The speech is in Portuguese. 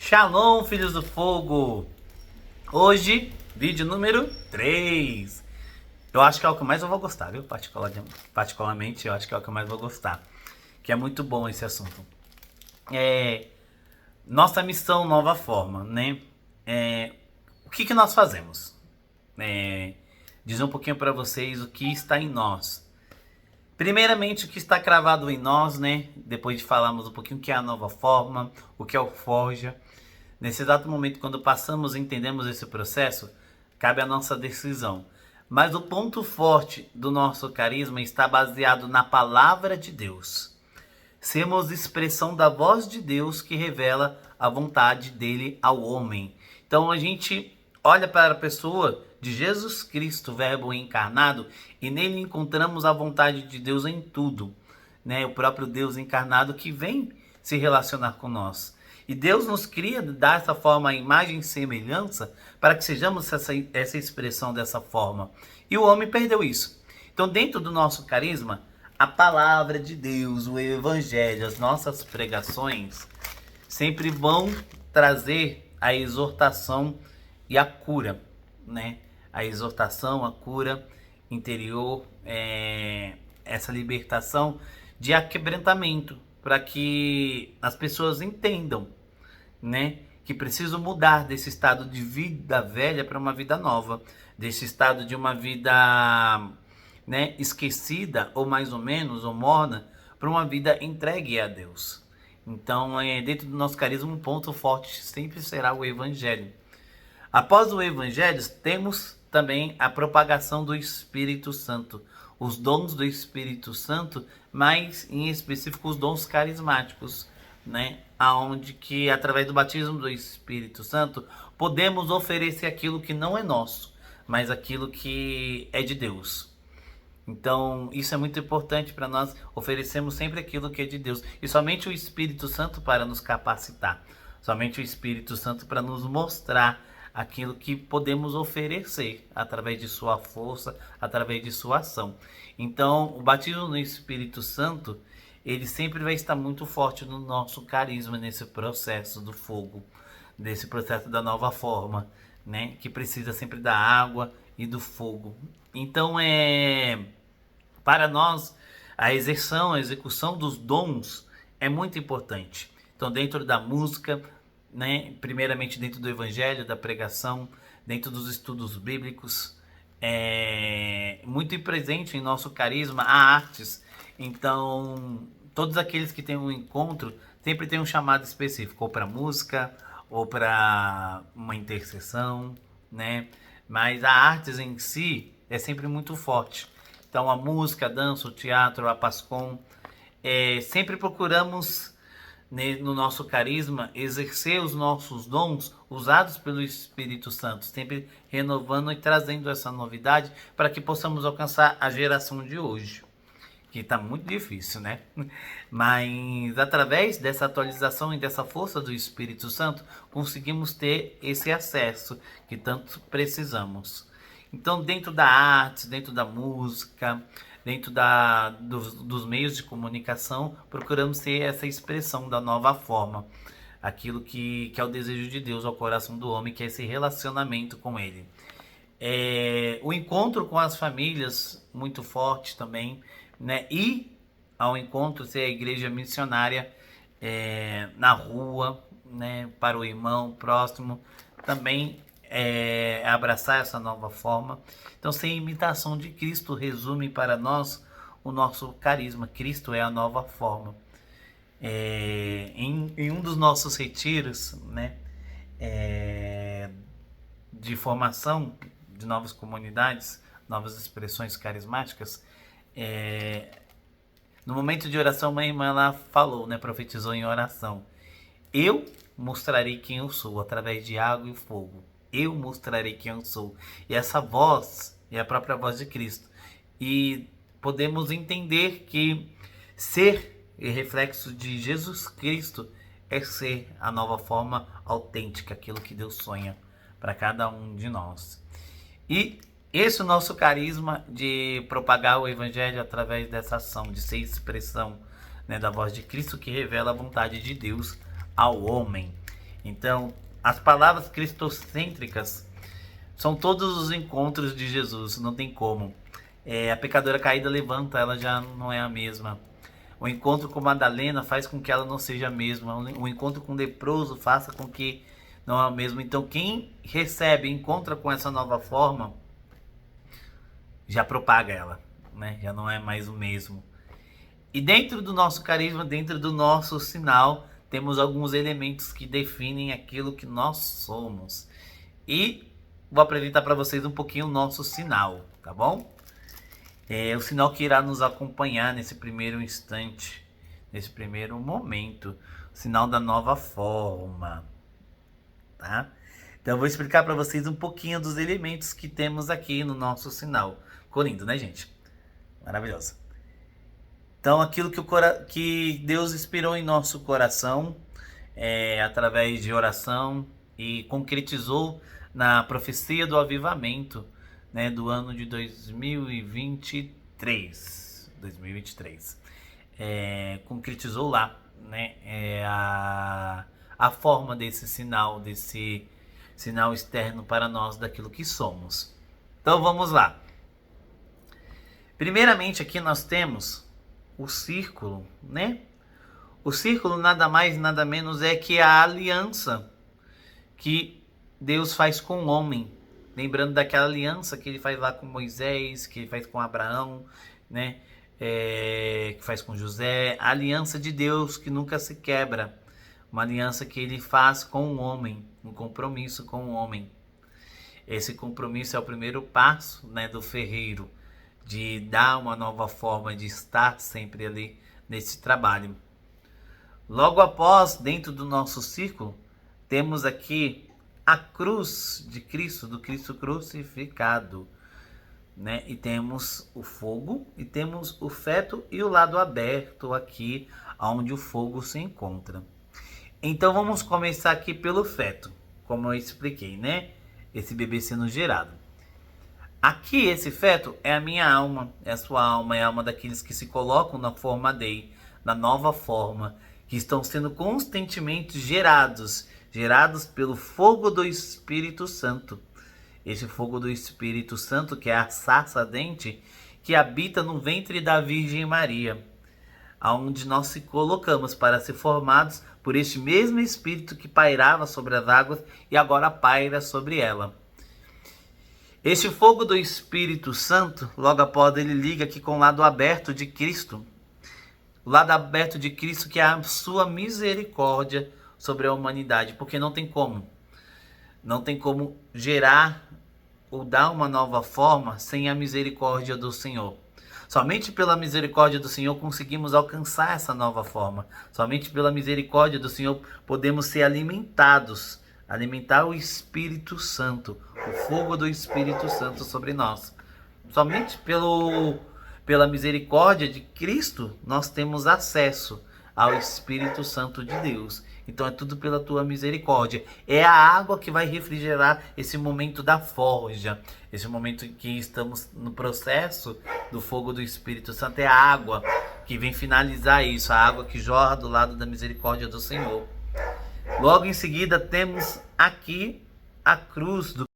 Shalom, filhos do fogo! Hoje, vídeo número 3. Eu acho que é o que mais eu vou gostar, viu? Particularmente, eu acho que é o que eu mais vou gostar. Que é muito bom esse assunto. Nossa missão, nova forma, né? O que nós fazemos? Dizer um pouquinho para vocês o que está em nós. Primeiramente, o que está cravado em nós, né? Depois de falarmos um pouquinho o que é a nova forma, o que é o Forja. Nesse exato momento, quando passamos e entendemos esse processo, cabe a nossa decisão. Mas o ponto forte do nosso carisma está baseado na palavra de Deus. Sermos expressão da voz de Deus que revela a vontade dele ao homem. Então a gente olha para a pessoa de Jesus Cristo, Verbo encarnado, e nele encontramos a vontade de Deus em tudo, né? O próprio Deus encarnado que vem se relacionar com nós. E Deus nos cria dessa forma a imagem e semelhança para que sejamos essa expressão dessa forma. E o homem perdeu isso. Então, dentro do nosso carisma, a palavra de Deus, o evangelho, as nossas pregações sempre vão trazer a exortação e a cura, né? A exortação, a cura interior, essa libertação de aquebrantamento, para que as pessoas entendam, né, que precisam mudar desse estado de vida velha para uma vida nova, desse estado de uma vida, né, esquecida ou mais ou menos ou morna, para uma vida entregue a Deus. Então, dentro do nosso carisma, um ponto forte sempre será o evangelho. Após o evangelho, temos também a propagação do Espírito Santo, os dons do Espírito Santo, mas em específico os dons carismáticos, né? Aonde que através do batismo do Espírito Santo podemos oferecer aquilo que não é nosso, mas aquilo que é de Deus. Então, isso é muito importante para nós, oferecemos sempre aquilo que é de Deus. E somente o Espírito Santo para nos capacitar. Somente o Espírito Santo para nos mostrar aquilo que podemos oferecer através de sua força, através de sua ação. Então, o batismo no Espírito Santo, ele sempre vai estar muito forte no nosso carisma, nesse processo do fogo, nesse processo da nova forma, né? Que precisa sempre da água e do fogo. Então, para nós, a execução dos dons é muito importante. Então, dentro da música, né, primeiramente dentro do evangelho, da pregação, dentro dos estudos bíblicos, muito presente em nosso carisma a artes. Então, todos aqueles que têm um encontro sempre têm um chamado específico, ou para música, ou para uma intercessão, né? Mas a artes em si é sempre muito forte. Então, a música, a dança, o teatro, a Pascom, sempre procuramos, né, no nosso carisma, exercer os nossos dons usados pelo Espírito Santo, sempre renovando e trazendo essa novidade para que possamos alcançar a geração de hoje, que está muito difícil, né? Mas através dessa atualização e dessa força do Espírito Santo, conseguimos ter esse acesso que tanto precisamos. Então, dentro da arte, dentro da música, dentro dos meios de comunicação, procuramos ser essa expressão da nova forma. Aquilo que é o desejo de Deus ao coração do homem, que é esse relacionamento com Ele. O encontro com as famílias, muito forte também, né? E ao encontro ser a igreja missionária na rua, né? Para o irmão próximo, também abraçar essa nova forma. Então, ser imitação de Cristo resume para nós o nosso carisma. Cristo é a nova forma. Em um dos nossos retiros, né, de formação de novas comunidades, novas expressões carismáticas, no momento de oração, uma irmã ela falou, né, profetizou em oração: eu mostrarei quem eu sou através de água e fogo. Eu mostrarei quem eu sou. E essa voz é a própria voz de Cristo. E podemos entender que ser reflexo de Jesus Cristo é ser a nova forma autêntica, aquilo que Deus sonha para cada um de nós. E esse é o nosso carisma de propagar o evangelho através dessa ação, de ser expressão, né, da voz de Cristo que revela a vontade de Deus ao homem. Então, as palavras cristocêntricas são todos os encontros de Jesus, não tem como. A pecadora caída levanta, ela já não é a mesma. O encontro com Madalena faz com que ela não seja a mesma. O encontro com o leproso faça com que não é o mesmo. Então, quem recebe, encontra com essa nova forma, já propaga ela, né? Já não é mais o mesmo. E dentro do nosso carisma, dentro do nosso sinal, temos alguns elementos que definem aquilo que nós somos. E vou apresentar para vocês um pouquinho o nosso sinal, tá bom? O sinal que irá nos acompanhar nesse primeiro instante, nesse primeiro momento, o sinal da nova forma, tá? Então eu vou explicar para vocês um pouquinho dos elementos que temos aqui no nosso sinal. Ficou lindo, né, gente? Maravilhoso. Então aquilo que Deus inspirou em nosso coração, através de oração, e concretizou na profecia do avivamento, né, do ano de 2023, concretizou lá, né, a forma desse sinal externo para nós daquilo que somos. Então vamos lá. Primeiramente aqui nós temos o círculo, né? O círculo nada mais nada menos é que a aliança que Deus faz com o homem. Lembrando daquela aliança que ele faz lá com Moisés, que ele faz com Abraão, né? Que faz com José. A aliança de Deus que nunca se quebra. Uma aliança que ele faz com o homem. Um compromisso com o homem. Esse compromisso é o primeiro passo, né, do ferreiro. De dar uma nova forma, de estar sempre ali nesse trabalho. Logo após, dentro do nosso círculo, temos aqui a cruz de Cristo, do Cristo crucificado, né? E temos o fogo, e temos o feto e o lado aberto aqui, onde o fogo se encontra. Então vamos começar aqui pelo feto, como eu expliquei, né? Esse bebê sendo gerado. Aqui esse feto é a minha alma, é a sua alma, é a alma daqueles que se colocam na forma Dei, na nova forma, que estão sendo constantemente gerados pelo fogo do Espírito Santo. Esse fogo do Espírito Santo, que é a sarça ardente, que habita no ventre da Virgem Maria, aonde nós se colocamos para ser formados por este mesmo Espírito que pairava sobre as águas e agora paira sobre ela. Este fogo do Espírito Santo, logo após ele liga aqui com o lado aberto de Cristo. O lado aberto de Cristo, que é a sua misericórdia sobre a humanidade. Porque não tem como. Não tem como gerar ou dar uma nova forma sem a misericórdia do Senhor. Somente pela misericórdia do Senhor conseguimos alcançar essa nova forma. Somente pela misericórdia do Senhor podemos ser alimentados. Alimentar o Espírito Santo, o fogo do Espírito Santo sobre nós. Somente pela misericórdia de Cristo nós temos acesso ao Espírito Santo de Deus. Então é tudo pela tua misericórdia. É a água que vai refrigerar esse momento da forja. Esse momento em que estamos no processo do fogo do Espírito Santo. É a água que vem finalizar isso. A água que jorra do lado da misericórdia do Senhor. Logo em seguida temos aqui a cruz do